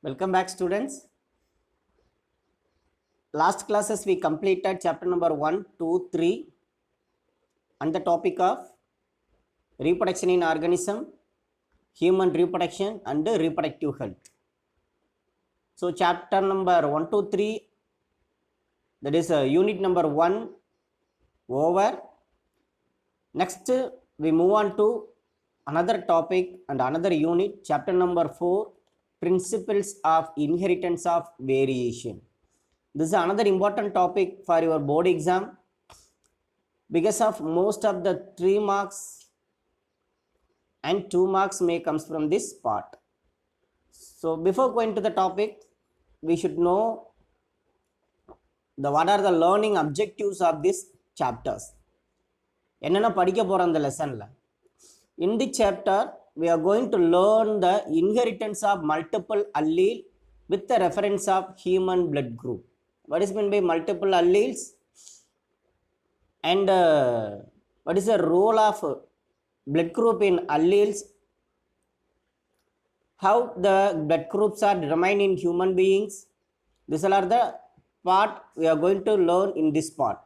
Welcome back, students. Last classes we completed chapter number 1, 2, 3 on the topic of reproduction in organism, human reproduction and reproductive health. So chapter number 1, 2, 3, that is unit number 1 over. Next we move on to another topic and another unit, chapter number 4, principles of inheritance of variation. This is another important topic for your board exam because of most of the 3 marks and 2 marks may comes from this part. So before going to the topic, we should know what are the learning objectives of these chapters. என்னென்ன படிக்க போகிறோம் அந்த லெசனில். In the chapter, we are going to learn the inheritance of multiple allele with the reference of human blood group. What is meant by multiple alleles? And what is the role of blood group in alleles? How the blood groups are determined in human beings? These are the part we are going to learn in this part.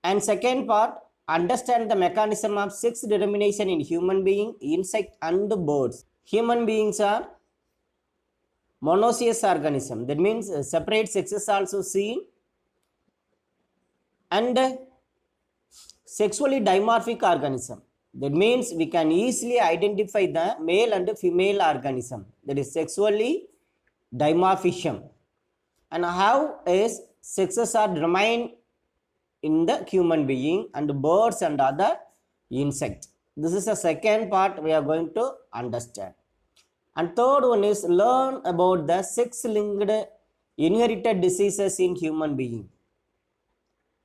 And second part, understand the mechanism of sex determination in human being, insect and birds. Human beings are monoecious organism. That means separate sexes also seen, and sexually dimorphic organism. That means we can easily identify the male and female organism. That is sexually dimorphism. And how is sexes are determined in the human being and birds and other insects. This is the second part we are going to understand. And third one is learn about the sex-linked inherited diseases in human being.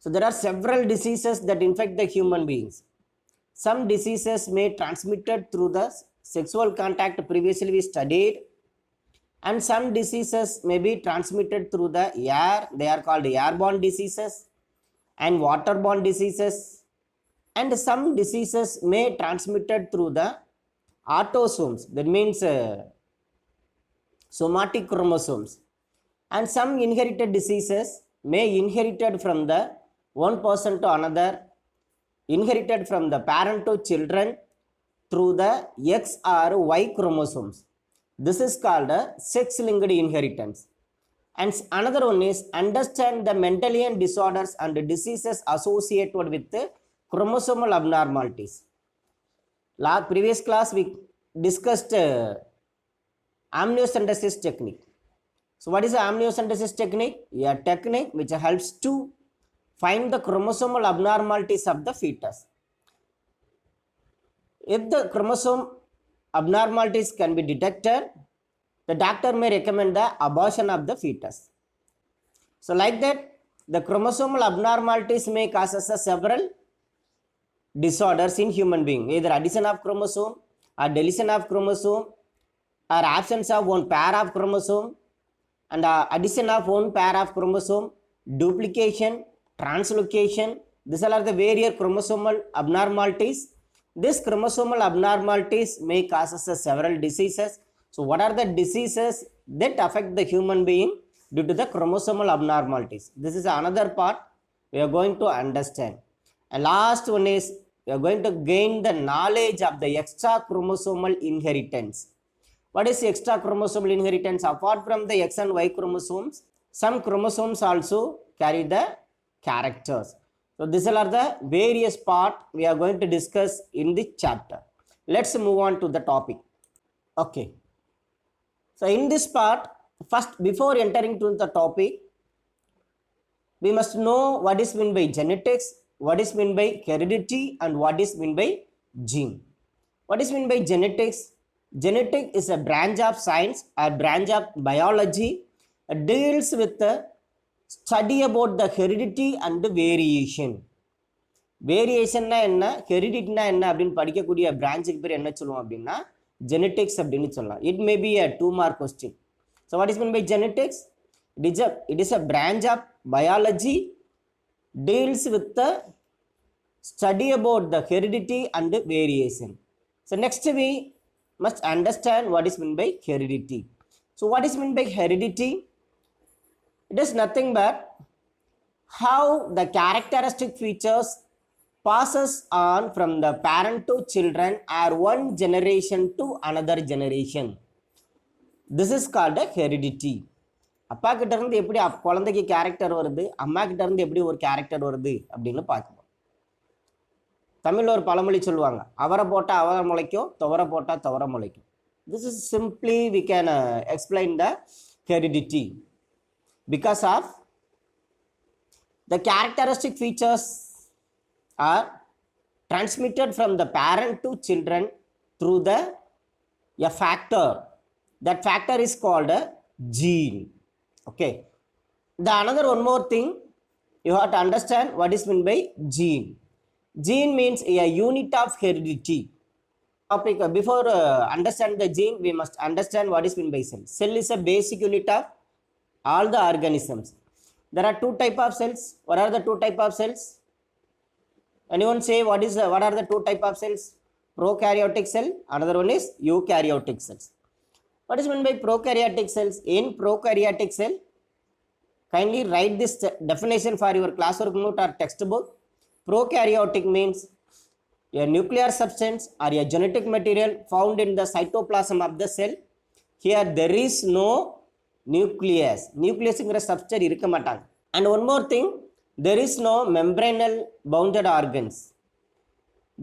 So there are several diseases that infect the human beings. Some diseases may transmitted through the sexual contact previously we studied, and some diseases may be transmitted through the air. They are called airborne diseases and waterborne diseases, and some diseases may transmitted through the autosomes, that means somatic chromosomes, and some inherited diseases may inherited from the one person to another, inherited from the parent to children through the X or Y chromosomes. This is called a sex-linked inheritance. And another one is understand the Mendelian disorders and diseases associated with the chromosomal abnormalities. Previous class we discussed amniocentesis technique. So what is the amniocentesis technique? A technique which helps to find the chromosomal abnormalities of the fetus. If the chromosome abnormalities can be detected, the doctor may recommend the abortion of the fetus. So like that, the chromosomal abnormalities may cause several disorders in human being, either addition of chromosome or deletion of chromosome, or absence of one pair of chromosome and addition of one pair of chromosome, duplication, translocation. These are the various chromosomal abnormalities. These chromosomal abnormalities may cause several diseases. So what are the diseases that affect the human being due to the chromosomal abnormalities? This is another part we are going to understand. And last one is we are going to gain the knowledge of the extra chromosomal inheritance. What is extra chromosomal inheritance? Apart from the X and Y chromosomes, some chromosomes also carry the characters. So these are the various parts we are going to discuss in this chapter. Let's move on to the topic. Okay. So in this part, first before entering to the topic, we must know what is meant by genetics, what is meant by heredity, and what is meant by gene. What is meant by genetics? Genetics is a branch of science or branch of biology. It deals with the study about the heredity and the variation. Variation na enna, heredity na enna அப்படினு படிக்கக்கூடிய பிரான்ச்சுக்கு பேர் என்ன சொல்லுவோம் அப்படின்னா genetics அப்படினு சொல்லலாம். It may be a 2-mark question. So what is meant by genetics? It is a branch of biology, deals with the study about the heredity and the variation. So next we must understand what is meant by heredity. So what is meant by heredity? It is nothing but how the characteristic features passes on from the parent to children or one generation to another generation. This is called a heredity. அப்பா கிட்ட இருந்து எப்படி குழந்தைக்கு character வருது, அம்மா கிட்ட இருந்து எப்படி ஒரு கேரக்டர் வருது அப்படின்னு பார்க்கணும். தமிழ்ல ஒரு பழமொழி சொல்லுவாங்க, அவரை போட்டா அவரை முளைக்கும், துவரை போட்டா துவரை முளைக்கும். This is simply we can explain the heredity because of the characteristic features are transmitted from the parent to children through a factor. That factor is called a gene. Okay. The another one more thing you have to understand what is meant by gene. Gene means a unit of heredity. Topic before understand the gene, we must understand what is meant by cell. Cell is a basic unit of all the organisms. There are two type of cells. What are the two type of cells? Anyone say what are the two type of cells? Prokaryotic cell, another one is eukaryotic cells. What is meant by prokaryotic cells? In prokaryotic cell, kindly write this definition for your classwork note or textbook. Prokaryotic means a nuclear substance or a genetic material found in the cytoplasm of the cell. Here there is no nucleus. Nucleus ingre structure irukka mattanga. And one more thing, there is no membranal bounded organs.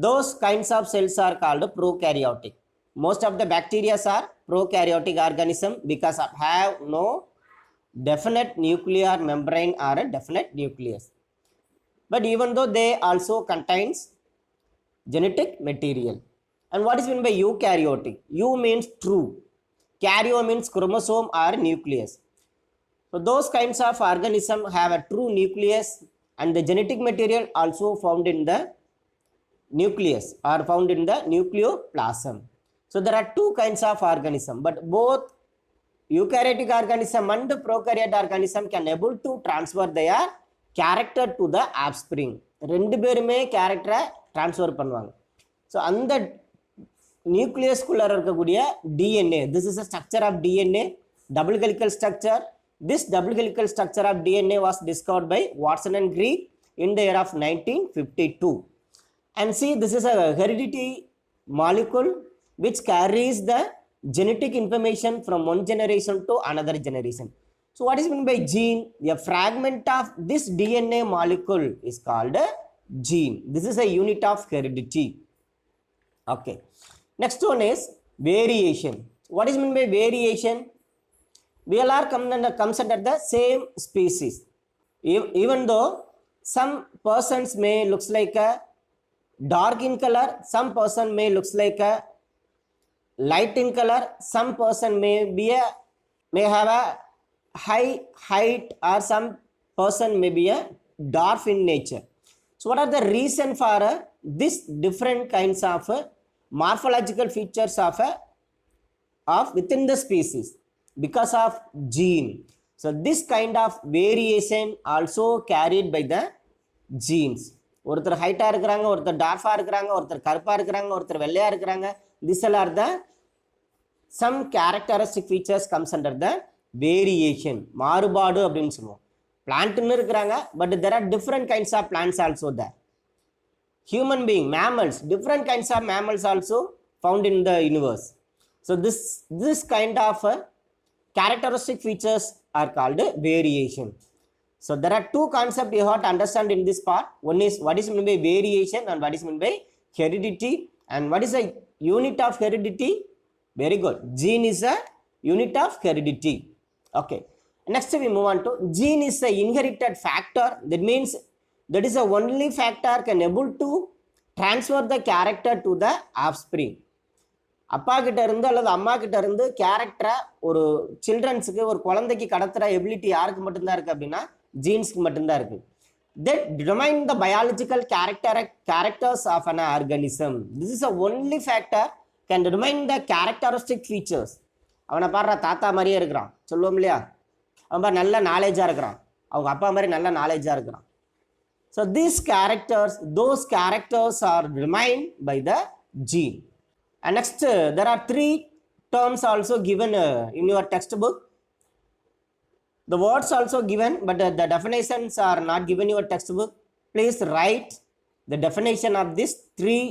Those kinds of cells are called prokaryotic. Most of the bacteria are prokaryotic organism because of have no definite nuclear membrane or a definite nucleus. But even though they also contains genetic material. And what is meant by eukaryotic? Eu means true. Karyo means chromosome or nucleus. So those kinds of organisms have a true nucleus and the genetic material also found in the nucleus or found in the nucleoplasm. So there are two kinds of organism, but both eukaryotic organism and prokaryotic organism can able to transfer their character to the offspring. ரெண்டு பேருமே கேரக்டரை transfer பண்ணுவாங்க. So அந்த நியூக்ளியஸ்குள்ளே இருக்கக்கூடிய DNA, this is a structure of DNA, double helical structure. This double helical structure of DNA was discovered by Watson and Crick in the year of 1952. And see, this is a heredity molecule which carries the genetic information from one generation to another generation. So what is meant by gene? A fragment of this DNA molecule is called a gene. This is a unit of heredity. Okay. Next one is variation. What is meant by variation? We all are comes under the same species. Even though some persons may looks like a dark in color, some person may looks like a light in color, some person may have a high height, or some person may be a dwarf in nature. So what are the reason for this different kinds of morphological features of within the species? Because of gene. So this kind of variation also carried by the genes. ஒருத்தர் ஹைட்டா இருக்கிறாங்க, ஒருத்தர் டார்ஃபா இருக்கிறாங்க, ஒருத்தர் கருப்பா இருக்கிறாங்க, ஒருத்தர் வெள்ளையா இருக்கிறாங்க. These all are the some characteristic features comes under the variation. மாறுபாடு அப்படின்னு சொல்லுவோம். பிளான்ட்னு இருக்கிறாங்க, but there are different kinds of plants also there. Human being, mammals, different kinds of mammals also found in the universe. So this kind of characteristic features are called variation. So there are two concepts you have to understand in this part. One is what is meant by variation and what is meant by heredity. And what is a unit of heredity? Very good. Gene is a unit of heredity. Okay. Next we move on to gene is a inherited factor. That means that is the only factor can able to transfer the character to the offspring. அப்பா கிட்ட இருந்து அல்லது அம்மா கிட்ட இருந்து கேரக்டரை ஒரு சில்ட்ரன்ஸுக்கு, ஒரு குழந்தைக்கு கடத்துற எபிலிட்டி யாருக்கு மட்டும்தான் இருக்கு அப்படின்னா ஜீன்ஸ்க்கு மட்டும்தான் இருக்கு. That determine the biological characters of an organism. This is the only factor can determine the characteristic features. அவனை பாடுற தாத்தா மாதிரியே இருக்கிறான் சொல்லுவோம் இல்லையா, அவன் பாரு நல்ல நாலேஜா இருக்கிறான், அவங்க அப்பா மாதிரி நல்ல நாலேஜா இருக்கிறான். So these characters, those characters are determined by the gene. And next there are three terms also given in your textbook. The words also given, but the definitions are not given in your textbook. Please write the definition of these three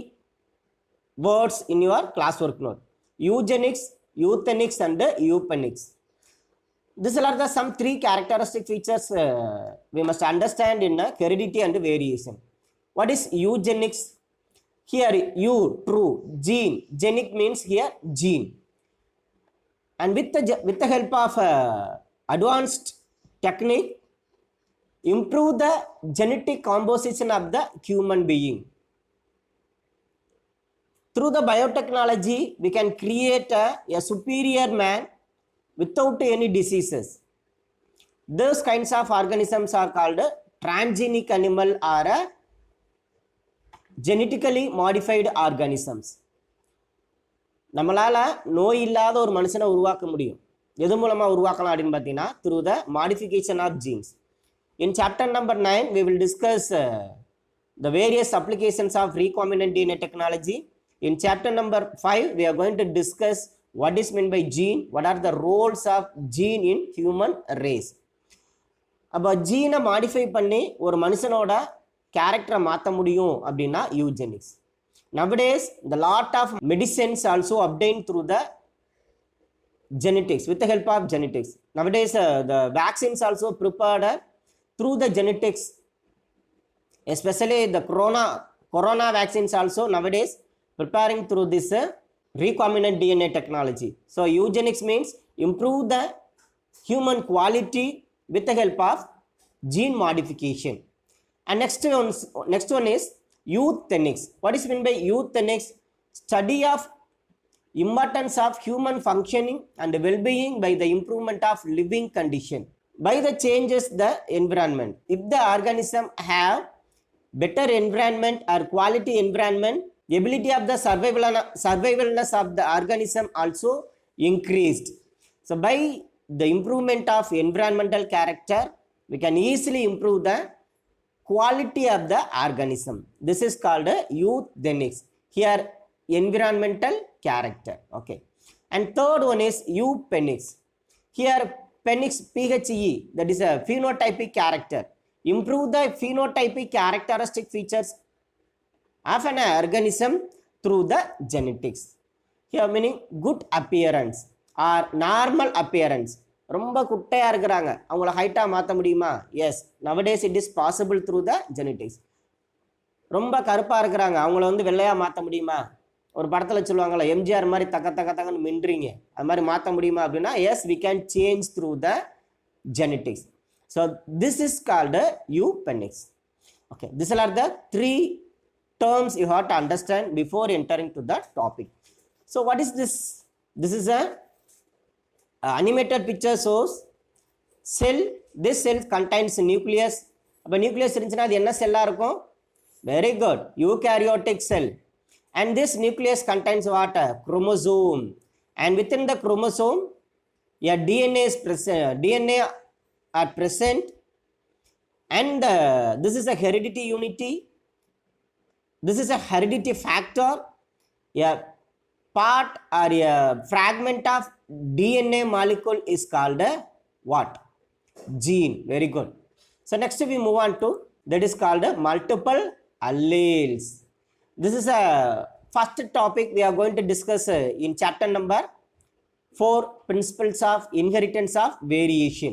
words in your classwork note: eugenics, euthenics, and eugenics. These are the some three characteristic features we must understand in heredity and variation. What is eugenics? Here, you, true, gene. Genic means here gene. And with the help of advanced technique, improve the genetic composition of the human being. Through the biotechnology, we can create a superior man without any diseases. Those kinds of organisms are called transgenic animal or genetically modified organisms. நம்மளால நோய் இல்லாத ஒரு மனுஷனை உருவாக்க முடியும். எது மூலமா உருவாக்கலாம் அப்படின்னு பார்த்தீங்கன்னா through the modification of genes. In chapter number 9, we will discuss the various applications of recombinant DNA technology. In chapter number 5, we are going to discuss what is meant by gene, what are the roles of gene in human race. அப்போ ஜீனை modify பண்ணி ஒரு மனுஷனோட கேரக்டரை மாற்ற முடியும் அப்படின்னா eugenics. Nowadays, the lot of medicines also obtained through the genetics, with the help of genetics. Nowadays, the vaccines also prepared through the genetics, especially the corona vaccines also nowadays preparing through this recombinant DNA technology. So eugenics means improve the human quality with the help of gene modification. And next one is euthenics. What is meant by euthenics? Study of importance of human functioning and well-being by the improvement of living condition by the changes the environment. If the organism have better environment or quality environment, the ability of the survivalness of the organism also increased. So by the improvement of environmental character, we can easily improve the quality of the organism. This is called euthenics. Here environmental character. Okay. And third one is eugenics. Here penics, PHE, that is a phenotypic character. Improve the phenotypic characteristic features of an organism through the genetics. Here meaning good appearance or normal appearance. ரொம்ப குட்டையாக இருக்கிறாங்க, அவங்கள ஹைட்டாக மாற்ற முடியுமா? Yes, nowadays it is possible through the genetics. ரொம்ப கருப்பாக இருக்கிறாங்க, அவங்கள வந்து வெள்ளையாக மாற்ற முடியுமா? ஒரு படத்தில் சொல்லுவாங்களா, எம்ஜிஆர் மாதிரி தக்கன்னு மின்றீங்க, அது மாதிரி மாற்ற முடியுமா அப்படின்னா yes, we can change through the genetics. So this is called eugenics. Okay, this are the three terms you have to understand before entering to the topic. So what is this? This is a animated picture shows cell. This cell contains nucleus. அப்போ nucleus இருந்துச்சுன்னா அது என்ன செல்லாக இருக்கும்? Very good, eukaryotic sell. And this nucleus contains what? Chromosome. And within the chromosome, a DNA is present. DNA are present. And this is a heredity unity. This is a heredity factor. A part or a fragment of DNA molecule is called a what? Gene. Very good. So next we move on to that is called a multiple alleles. This is a first topic we are going to discuss in chapter number 4, principles of inheritance of variation.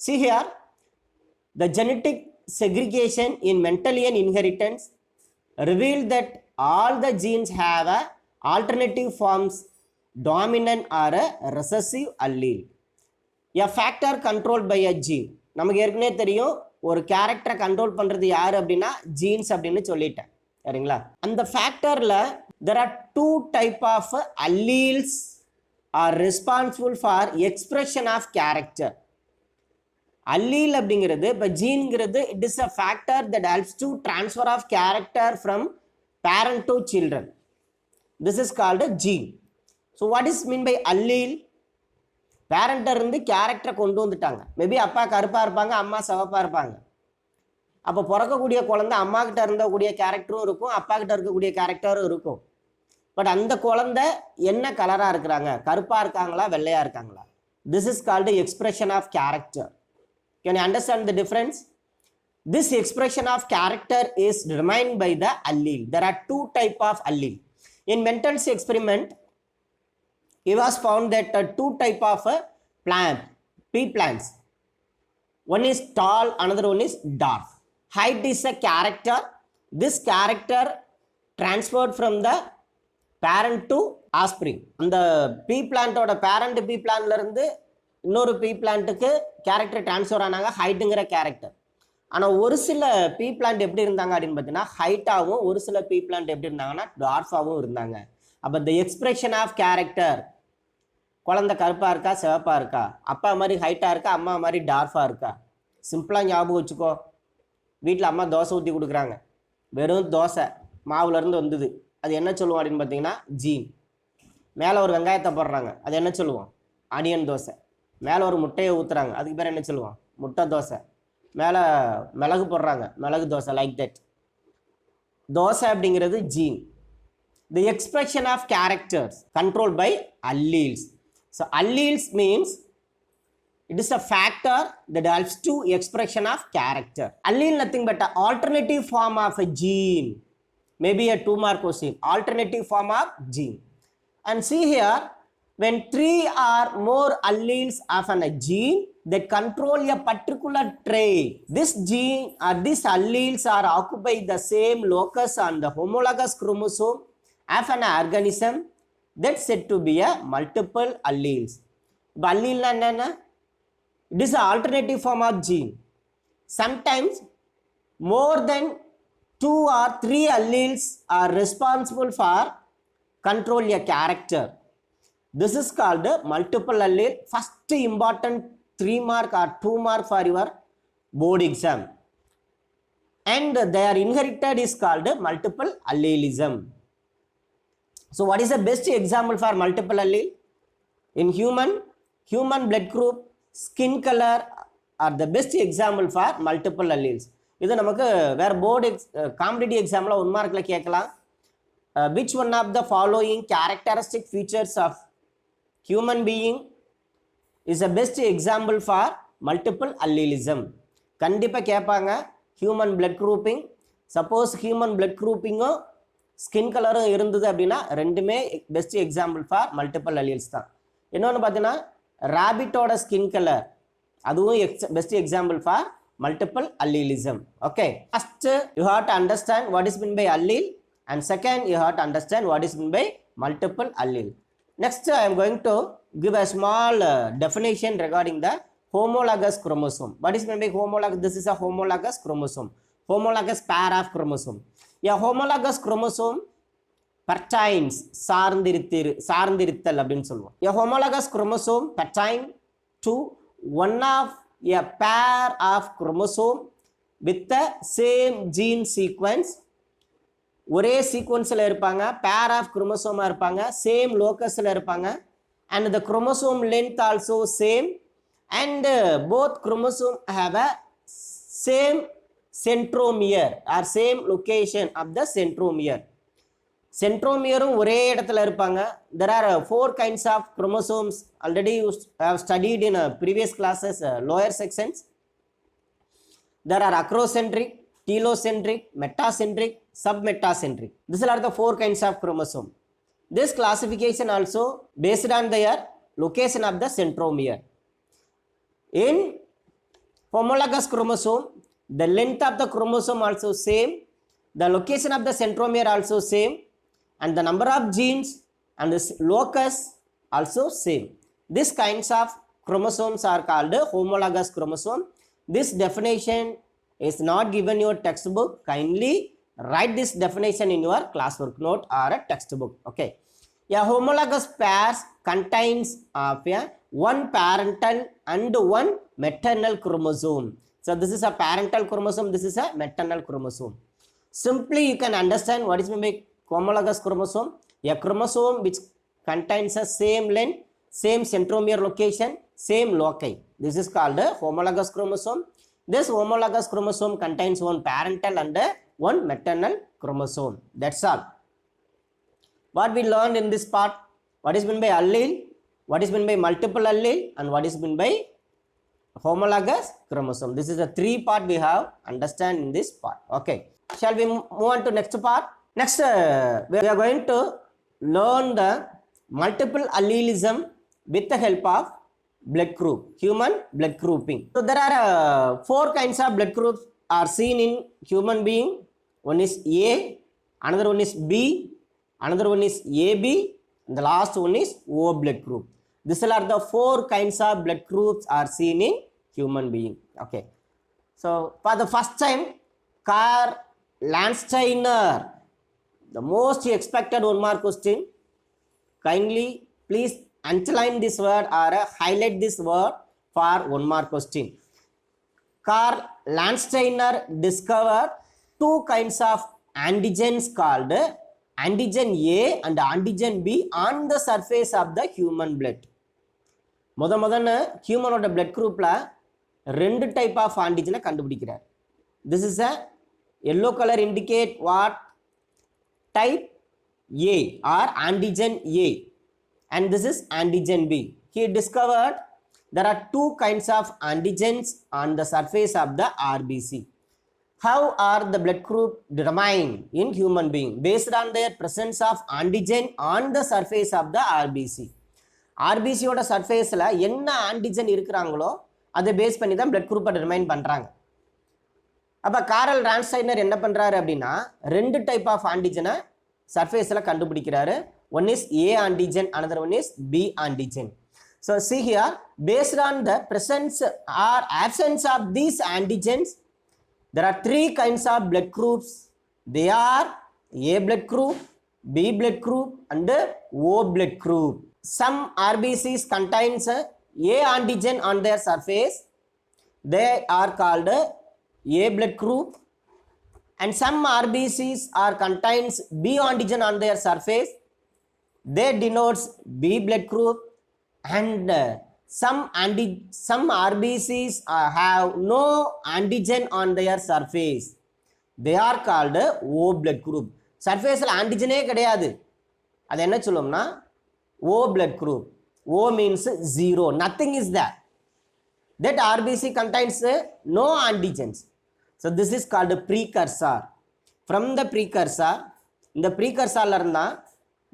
See here, the genetic segregation in Mendelian inheritance revealed that all the genes have a alternative forms, dominant or a recessive allele. A factor controlled by a gene. நமக்கு ஏற்கனவே தெரியும், ஒரு கேரக்டரை control பண்ணுறது யார் அப்படின்னா jeans அப்படின்னு சொல்லிட்டேன், சரிங்களா? அந்த ஃபேக்டரில் there are two type of alleles are responsible for expression of character. allele அப்படிங்கிறது, இப்போ ஜீன்ங்கிறது it is a factor that helps to transfer of character from parent to children. This is called gene. So what is mean by allele? பேரண்ட்டர் இருந்து கேரக்டரை கொண்டு வந்துட்டாங்க. Maybe அப்பா கருப்பாக இருப்பாங்க, அம்மா சிவப்பாக இருப்பாங்க. அப்போ பிறக்கக்கூடிய குழந்தை அம்மா கிட்ட இருந்தக்கூடிய கேரக்டரும் இருக்கும், அப்பா கிட்ட இருக்கக்கூடிய கேரக்டரும் இருக்கும். பட் அந்த குழந்தை என்ன கலராக இருக்கிறாங்க, கருப்பாக இருக்காங்களா வெள்ளையாக இருக்காங்களா. This is called expression of character. Can you understand the difference? This expression of character is determined by the allele. There are two types of allele. In Mendel's experiment, it was found that two types of pea plants. One is tall, another one is dwarf. Height is a character. This character transferred from the parent to offspring. அந்த pea plantோட parent pea plantல இருந்து இன்னொரு pea plantக்கு character transfer ஆனாங்க, ஹைட்டுங்கிற character. ஆனால் ஒரு சில பீ plant எப்படி இருந்தாங்க அப்படின்னு பார்த்தீங்கன்னா ஹைட்டாகவும், ஒரு சில பீ பிளான்ட் எப்படி இருந்தாங்கன்னா டார்ஃபாகவும் இருந்தாங்க. அப்போ இந்த எக்ஸ்பிரஷன் ஆஃப் கேரக்டர், குழந்தை கருப்பாக இருக்கா சிவப்பாக இருக்கா, அப்பா மாதிரி ஹைட்டாக இருக்கா அம்மா மாதிரி டார்ஃபாக இருக்கா. சிம்பிளாக ஞாபகம் வச்சுக்கோ. வீட்டில் அம்மா தோசை ஊற்றி கொடுக்குறாங்க, வெறும் தோசை மாவுலேருந்து வந்தது, அது என்ன சொல்லுவோம் அப்படின்னு பார்த்தீங்கன்னா ஜீன். மேலே ஒரு வெங்காயத்தை போடுறாங்க, அது என்ன சொல்லுவோம், ஆனியன் தோசை. மேலே ஒரு முட்டையை ஊற்றுறாங்க, அதுக்கு பேர் என்ன சொல்லுவோம், முட்டை தோசை. மேலே மிளகு போடுறாங்க, மிளகு தோசை. Like that. தோசை அப்படிங்கிறது gene. The expression of characters control by alleles. So alleles means it is a factor that helps to expression of character. Allele nothing but an alternative form of a gene. Maybe a 2-mark question. Alternative form of gene. And see here, when 3 or more alleles of a gene that control a particular trait, this gene or these alleles are occupy the same locus on the homologous chromosome of an organism, that's said to be a multiple alleles. இப்போ allele என்ன? It is an alternative form of gene. Sometimes more than 2 or 3 alleles are responsible for control a character. This is called multiple allele. First important 3-mark or 2-mark for your board exam. And they are inherited is called multiple allelism. So what is the best example for multiple allele? In human blood group, skin color are the best example for multiple alleles. இது நமக்கு வேற board competitive எக்ஸாமில் 1 மார்க்கில் கேட்கலாம். Which one of the following characteristic features of human being is the best example for multiple allelism? கண்டிப்பாக கேட்பாங்க. Human blood grouping, suppose human blood குரூப்பிங்கும் skin கலரும் இருந்தது அப்படின்னா ரெண்டுமே best example for multiple alleles தான். இன்னொன்று பார்த்தீங்கன்னா ராபிட்டோட ஸ்கின் கலர், அதுவும் best example for multiple allelism. Okay, first you have to understand what is meant by allele, and second you have to understand what is meant by multiple allele. Next I am going to give a small definition regarding the homologous chromosome. What is meant by homologous? This is a homologous chromosome, homologous pair of chromosome. A homologous chromosome pertains சார்ந்திருத்தல் அப்படின்னு சொல்லுவோம். A homologous chromosome pertain to one of a pair of chromosome with the same gene sequence. ஒரே சீக்வன்ஸில் இருப்பாங்க, pair of chromosome இருப்பாங்க, same locusல இருப்பாங்க, and the chromosome length also same, and both chromosome have a same centromere or same location of the centromere. சென்ட்ரோமியரும் ஒரே இடத்துல இருப்பாங்க. There are 4 kinds of chromosomes. Already you have studied in previous classes, lower sections. There are acrocentric, telocentric, metacentric, submetacentric. These are the 4 kinds of chromosome. This classification also based on their location of the centromere. In homologous chromosome, the length of the chromosome also same, the location of the centromere also same, and the number of genes and the locus also same. These kinds of chromosomes are called homologous chromosome. This definition is not given in your textbook. Kindly write this definition in your classwork note or a textbook. Okay. A homologous pairs contains of one parental and one maternal chromosome. So this is a parental chromosome, this is a maternal chromosome. Simply you can understand what is meant by homologous chromosome. A chromosome which contains a same length, same centromere location, same loci. This is called a homologous chromosome. This homologous chromosome contains one parental and one maternal chromosome. That's all. What we learned in this part? What is meant by allele? What is meant by multiple allele? And what is meant by homologous chromosome? This is the three part we have understand in this part. Okay. Shall we move on to next part? Next, we are going to learn the multiple allelism with the help of blood group, human blood grouping. So there are four kinds of blood groups are seen in human being. One is A, another one is B, another one is AB, and the last one is O blood group. These are the four kinds of blood groups are seen in human being. Okay. So for the first time, Karl Landsteiner, the most expected 1 mark question. Kindly please underline this word or highlight this word for 1 mark question. Karl Landsteiner discovered two kinds of antigens called antigen A and antigen B on the surface of the human blood. முதல்ல ஹியூமனோட blood groupல ரெண்டு type of ஆன்டிஜனை கண்டுபிடிக்கிறார். This is a yellow color indicate what? Type A or antigen A, and this is antigen B. He discovered there are two kinds of antigens on the surface of the RBC. How are the blood group determined in human being? Based on their presence of antigen on the surface of the RBC. RBC ஓட சர்ஃபேஸில் என்ன antigen இருக்கிறாங்களோ அதை base பண்ணி தான் blood குரூப்பை determine பண்ணுறாங்க. அப்போ காரல் லாண்ட்ஸ்டைனர் என்ன பண்ணுறாரு அப்படின்னா ரெண்டு டைப் ஆஃப் ஆன்டிஜனை சர்ஃபேஸில் கண்டுபிடிக்கிறாரு. One is A antigen, another one is B antigen. So see here, based on the presence or absence of these antigens, there are three kinds of blood groups. They are A blood group, B blood group, and O blood group. Some RBCs contains A antigen on their surface. They are called A blood group. And some RBCs are contains B antigen on their surface. They denotes B blood group. And some RBCs have no antigen on their surface. They are called O blood group. Surface antigen கிடையாது. அது என்ன சொல்லும்னா O blood group. O means zero. Nothing is there. That RBC contains no antigens. So this is called precursor. From the precursor, in the precursor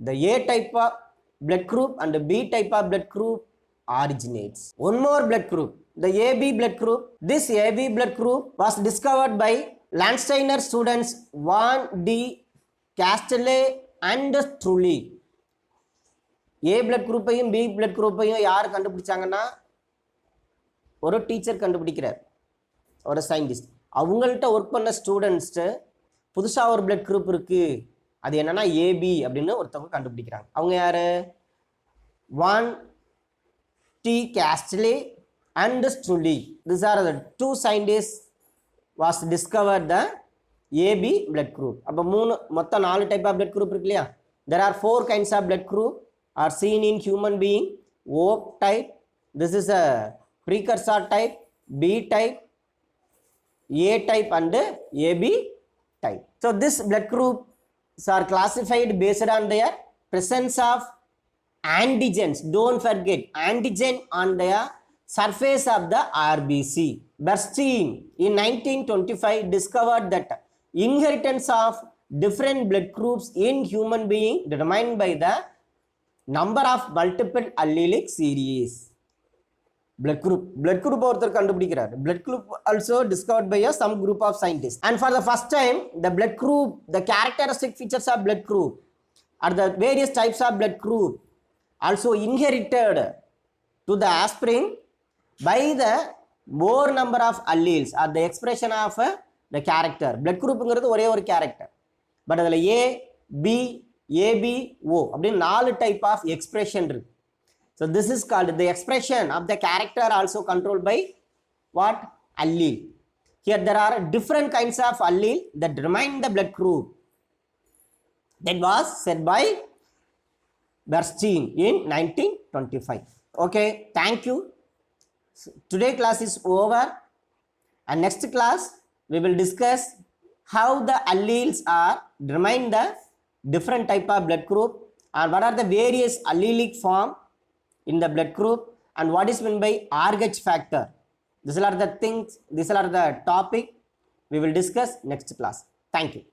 the A type of blood group and the B type of blood group originates. One more blood group, the AB blood group. This AB blood group was discovered by Landsteiner students Van de Castele and Trulli. A blood group-ஐயும் B blood group-ஐயும் யார் கண்டுபிடிச்சாங்கன்னா ஒரு teacher கண்டுபிடிக்கிறார், ஒரு scientist. அவங்கள்ட்ட work பண்ண ஸ்டூடெண்ட்ஸ்ட்டு புதுசாக ஒரு blood group இருக்குது, அது என்னன்னா ஏபி அப்படின்னு ஒருத்தவங்க கண்டுபிடிக்கிறாங்க. அவங்க யார்? Von de Castello and Sturli. This are the two scientist was discover the AB blood group. அப்போ மொத்தம் 4 டைப் ஆஃப் பிளட் குரூப் இருக்கு இல்லையா? There are 4 kinds of blood group are seen in human being. O type, this is a precursor type, B type, A type, and AB type. So this blood groups are classified based on their presence of antigens. Don't forget antigen on their surface of the RBC. Bernstein in 1925 discovered that inheritance of different blood groups in human being determined by the number of multiple allelic series. Blood group ஒருத்தர் கண்டுபிடிக்கிறார். Blood group also discovered by some group of scientists. And for the first time, the blood group, the characteristic features of blood group or the various types of blood group also inherited to the offspring by the more number of alleles or the expression of the character. Blood groupங்கிறது ஒரே ஒரு character. But அதில் A, B, ABO அப்படின்னு 4 type of expression இருக்கு. So this is called the expression of the character also controlled by what? Allele. Here there are different kinds of allele that determine the blood group. That was said by Bernstein in 1925. Okay, thank you. So, today class is over, and next class we will discuss how the alleles are determine the different type of blood group and what are the various allelic form in the blood group, and what is meant by RH factor. These are the things, these are the topic we will discuss next class. Thank you.